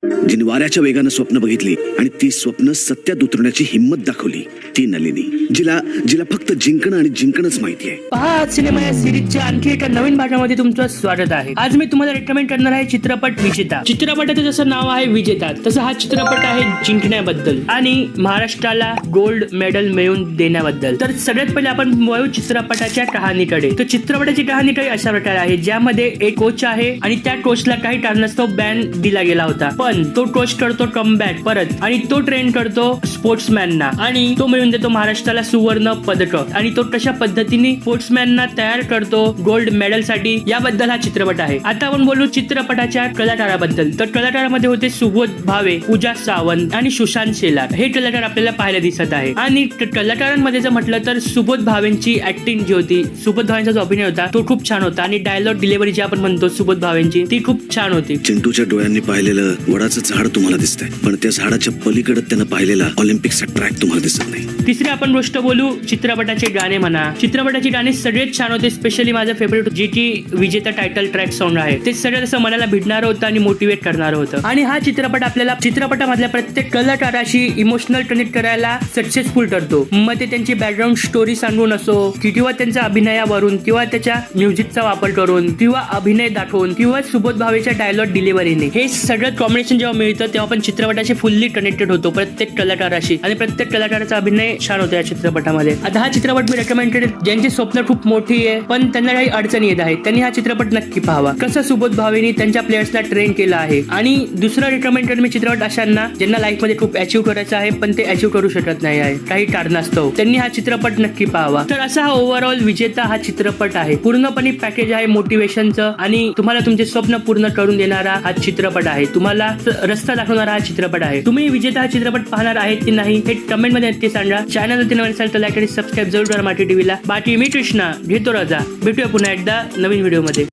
जिने वाऱ्याच्या वेगानं स्वप्न बघितली आणि ती स्वप्न सत्यात उतरण्याची हिंमत दाखवली, ती नलिनी, जिला जिला फक्त जिंकणं आणि जिंकणंच माहिती आहे. पहा सिनेमा या सिरीजच्या आणखी एका नवीन भागामध्ये तुमचं स्वागत आहे. आज मी तुम्हाला रेकमेंड करणार आहे चित्रपट विजेता. चित्रपटाचं जसं नाव आहे विजेता, तसं हा चित्रपट आहे जिंकण्याबद्दल आणि महाराष्ट्राला गोल्ड मेडल मिळवून देण्याबद्दल. तर सगळ्यात पहिले आपण वळू चित्रपटाच्या कहाणीकडे. तर चित्रपटाची कहाणी काही अशा प्रकारे आहे, ज्यामध्ये एक कोच आहे आणि त्या कोचला काही कारणास्तव बॅन दिला गेला होता, पण तो कोच करतो कमबॅक परत आणि तो ट्रेन करतो स्पोर्ट्समॅनना आणि तो मिळवून देतो महाराष्ट्राला सुवर्ण पदक. आणि तो कशा पद्धतीने स्पोर्ट्समॅनना तयार करतो गोल्ड मेडल साठी, याबद्दल हा चित्रपट आहे. आता आपण बोलू चित्रपटाच्या कलाकाराबद्दल. तर कलाकारामध्ये होते सुबोध भावे, पूजा सावंत आणि सुशांत शेलार. हे कलाकार आपल्याला पाहायला दिसत आहे. आणि कलाकारांमध्ये जर म्हटलं तर सुबोध भावेंची ऍक्टिंग जी होती, सुबोध भावेंचा जो अभिनय होता तो खूप छान होता आणि डायलॉग डिलिव्हरी जी आपण म्हणतो सुबोध भावेंची, ती खूप छान होती. चिंटूच्या डोळ्यांनी पाहिलेलं वडाचं झाड तुम्हाला दिसतंय, पण त्या झाडाच्या पलीकडे त्यानं पाहिलेला ऑलिम्पिकचा ट्रॅक तुम्हाला दिसत नाही. तिसरी आपण गोष्ट बोलू चित्रपटाचे गाणे म्हणा. चित्रपटाची गाणी सगळेच छान होते. स्पेशली माझं फेवरेट जी की विजेता टायटल ट्रॅक सॉन्ग आहे, ते सगळं असं मनाला भिडणारं होतं आणि मोटिवेट करणारं होतं. आणि हा चित्रपट आपल्याला चित्रपटामधल्या प्रत्येक कलाकाराशी इमोशनल कनेक्ट करायला सक्सेसफुल ठरतो. मग ते त्यांची बॅकग्राऊंड स्टोरी सांगून असो, किंवा त्यांच्या अभिनयावरून, किंवा त्याच्या म्युझिकचा वापर करून, किंवा अभिनय दाखवून, किंवा सुबोध भावेच्या डायलॉग डिलिव्हरीने, हे सगळं कॉम्बिनेशन जेव्हा मिळतं तेव्हा आपण चित्रपटाशी फुल्ली कनेक्टेड होतो प्रत्येक कलाकाराशी. आणि प्रत्येक कलाकाराचा अभिनय छान होतो या चित्रपटामध्ये. आता हा चित्रपट मी रेकमेंड करेन ज्यांची स्वप्न खूप मोठी आहे पण त्यांना काही अडचणी येत आहेत, त्यांनी हा चित्रपट नक्की पाहावा. कसं सुबोध भावेनी त्यांच्या प्लेयर्सला ट्रेन केलं आहे. आणि दुसरं रेकमेंड करेन मी चित्रपट अशांना ज्यांना लाईफ मध्ये खूप अचीव्ह करायचं आहे पण ते अचीव्ह करू शकत नाही आहे काही कारणास्तव, त्यांनी हा चित्रपट नक्की पाहावा. तर असा हा ओव्हरऑल विजेता हा चित्रपट आहे. पूर्णपणे पॅकेज आहे मोटिवेशनचं आणि तुम्हाला तुमचे स्वप्न पूर्ण करून देणारा हा चित्रपट आहे. तुम्हाला रस्ता दाखवणारा हा चित्रपट आहे. तुम्ही विजेता हा चित्रपट पाहणार आहेत की नाही हे कमेंट मध्ये नक्की सांगा. चॅनल नवीन असेल तर लाईक आणि सबस्क्राईब जरूर करा माटी टीव्हीला. बाकी मी कृष्णा घेतो रजा. भेटूया पुन्हा एकदा नवीन व्हिडिओ मध्ये.